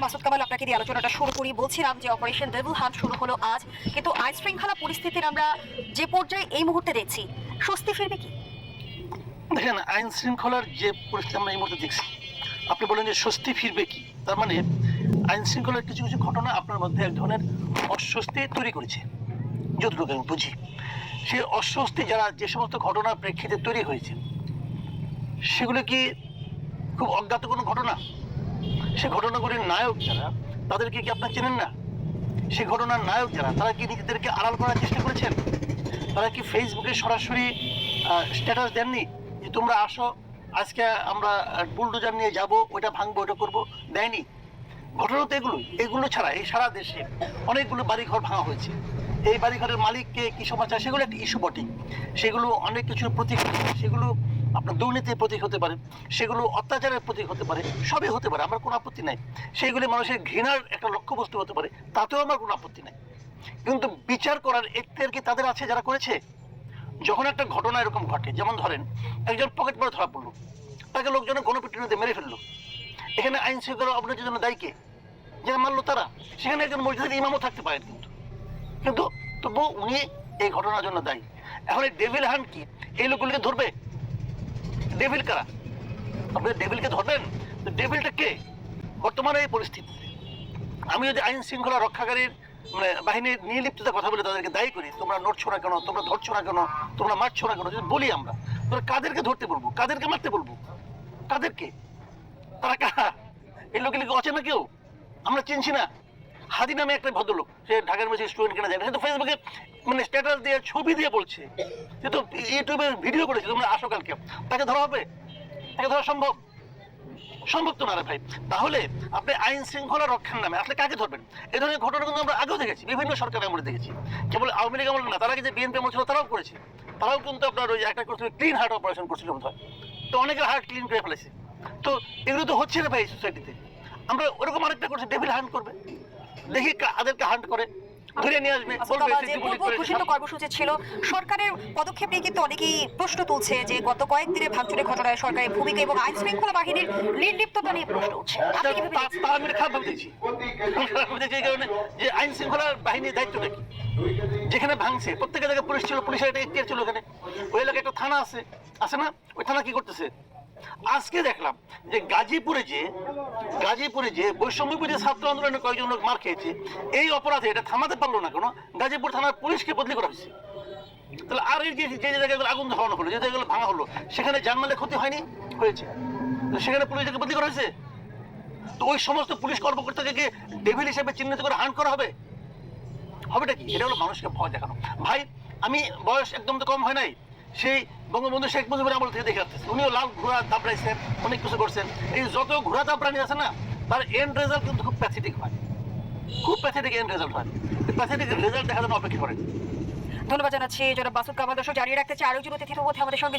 মাসুদ কামাল, আপনাকে দিয়ে আলোচনাটা শুরু করি। বলছিলাম যে অপারেশন ডেভিল হান্ট শুরু হলো আজ, কিন্তু আইন শৃঙ্খলা পরিস্থিতির আমরা যে পর্যায়ে এই মুহূর্তে দেখছি, স্বস্তি ফিরবে কি? দেখেন, আইন শৃঙ্খলার যে পরিস্থিতি আমরা এই মুহূর্তে দেখছি, আপনি বলেন যে স্বস্তি ফিরবে কি, তার মানে আইন শৃঙ্খলার কিছু কিছু ঘটনা আপনার মধ্যে এক ধরনের অস্বস্তি তৈরি করেছে, যতটুকু আমি বুঝি। সেই অস্বস্তি যারা যে সমস্ত ঘটনার প্রেক্ষিতে তৈরি হয়েছে, সেগুলো কি খুব অজ্ঞাত কোনো ঘটনা? সে ঘটনাগুলির নায়ক যারা, তাদেরকে কি আপনার চেনেন না? সে ঘটনার নায়ক যারা, তারা কি নিজেদেরকে আড়াল করার চেষ্টা করেছেন? তারা কি ফেসবুকে সরাসরি স্ট্যাটাস দেননি যে তোমরা আসো, আজকে আমরা বুলডোজার নিয়ে যাব, ওইটা ভাঙবো, ওইটা করবো? দেয়নি। ঘটনা তো এগুলো ছাড়া এই সারা দেশে অনেকগুলো বাড়িঘর ভাঙা হয়েছে। এই বাড়িঘরের মালিককে কি সমাচার, সেগুলো একটা ইস্যু বটে। সেগুলো অনেক কিছুর প্রতীক, সেগুলো আপনার দুর্নীতির প্রতীক হতে পারে, সেগুলো অত্যাচারের প্রতীক হতে পারে, সবই হতে পারে, আমার কোনো আপত্তি নাই। সেইগুলি মানুষের ঘৃণার একটা লক্ষ্যবস্তু হতে পারে, তাতেও আমার কোনো আপত্তি নাই। কিন্তু বিচার করার এখতিয়ার কি তাদের আছে যারা করেছে? যখন একটা ঘটনা এরকম ঘটে, যেমন ধরেন একজন পকেট মার ধরা পড়লো, তাকে লোকজনে গণপিটুনিতে মেরে ফেললো, এখানে আইন শৃঙ্খলা অবনতির জন্য দায়ী কে? যারা মারলো তারা। সেখানে একজন মসজিদের ইমামও থাকতে পারেন, কিন্তু তবুও উনি এই ঘটনার জন্য দায়ী। এখন এই ডেভিল হান্ট কি এই লোকগুলিকে ধরবে? ডেভিল কারা? আপনি ডেভিলকে ধরবেন? ডেভিলটা কে বর্তমানে এই পরিস্থিতিতে? আমি যদি আইন শৃঙ্খলা রক্ষাকারীর বাহিনীর নির্লিপ্ততার কথা বলে তাদেরকে দায়ী করি, তোমরা নড়ছো না কেন, তোমরা ধরছো না কেন, তোমরা মারছো না কেন, যদি বলি আমরা, তোমরা কাদেরকে ধরতে বলবো, কাদেরকে মারতে বলবো? কাদেরকে? তারা কারা? এই লোকগুলিকে অচেনা কেউ? আমরা চিনছি না। হাদি নামে একটা ভদ্রলোক, সে ঢাকার মেসে স্টুডেন্ট কেনা যায় না, সে তো ফেসবুকে স্ট্যাটাস দিয়ে ছবি দিয়ে বলছে, সে তো ইউটিউবে ভিডিও করেছে তোমরা আসো কালকে। তাকে ধরা হবে? তাকে ধরা সম্ভব? সম্ভব তো না রে ভাই। তাহলে আপনি আইন শৃঙ্খলা রক্ষার নামে আসলে কাকে ধরবেন? এই ধরনের ঘটনা কিন্তু আমরা আগেও দেখেছি, বিভিন্ন সরকারের আমলে দেখেছি। কেবল আওয়ামী লীগ আমলে না, তার আগে যে বিএনপি আমল ছিল তারাও করেছে। তারাও কিন্তু আপনার ওই একটা করছিল, ক্লিন হার্ট অপারেশন করছিল বোধ হয়, তো অনেকের হার্ট ক্লিন করে ফেলেছে। তো এগুলো তো হচ্ছে না ভাই সোসাইটিতে। আমরা ওরকম আরেকটা করছি, ডেভিল হান্ট করবে, দেখি কাদেরকে হান্ট করে ধরে নিয়ে আসবে, ঘোষিত কর্মসূচি ছিল সরকারের পদক্ষেপ নিয়ে, কিন্তু অনেকেই প্রশ্ন তুলছে যে গত কয়েকদিনের ভাঙচুরের ঘটনায় সরকারের ভূমিকা এবং আইন শৃঙ্খলা বাহিনীর নির্লিপ্ততা নিয়ে প্রশ্ন উঠছে। আমি খারাপ ভাবতেছি এই কারণে যে আইন শৃঙ্খলা বাহিনীর দায়িত্বটা কি? যেখানে ভাঙছে প্রত্যেকের জায়গায় পুলিশ ছিল, পুলিশের একটা এখতিয়ার ছিল, ওখানে ওই এলাকায় একটা থানা আছে না? ওই থানা কি করতেছে? আজকে দেখলাম যে গাজীপুরে যে বৈষম্যবিরোধী ছাত্র আন্দোলনের কয়েকজন লোক মার খেয়েছে, এই অপরাধে এটা থামাতে পারলো না কেন? গাজীপুর থানার পুলিশকে বদলি করা হয়েছে। তাহলে আর এই যে জায়গাগুলো আগুন ধরানো হলো, যে জায়গাগুলো ভাঙা হলো, সেখানে জানমালের ক্ষতি হয়নি? হয়েছে। সেখানে পুলিশকে বদলি করা হয়েছে। তো ওই সমস্ত পুলিশ কর্মকর্তাকে ডেভিল হিসেবে চিহ্নিত করে হান্ট করা হবে? হবেটা কি? এটা হলো মানুষকে ভয় দেখানো। ভাই, আমি বয়স একদম তো কম হয় নাই, সেই বঙ্গবন্ধু শেখ মুজিবের আমল থেকে দেখে আসতেছি। উনিও লাল ঘোড়া দাপড়াইছেন, অনেক কিছু করছেন। এই যত ঘোড়া দাপড়ানি আছে না, তার এন্ড রেজাল্ট কিন্তু খুব প্যাথেটিক হয়, খুব প্যাথেটিক এন্ড রেজাল্ট হয়। প্যাথেটিক রেজাল্ট দেখার জন্য অপেক্ষা করেন। ধন্যবাদ জানাচ্ছি জনাব মাসুদ কামাল। দর্শক জানিয়ে রাখতে চাই, আরো জন অতিথির মধ্যে আমাদের সঙ্গে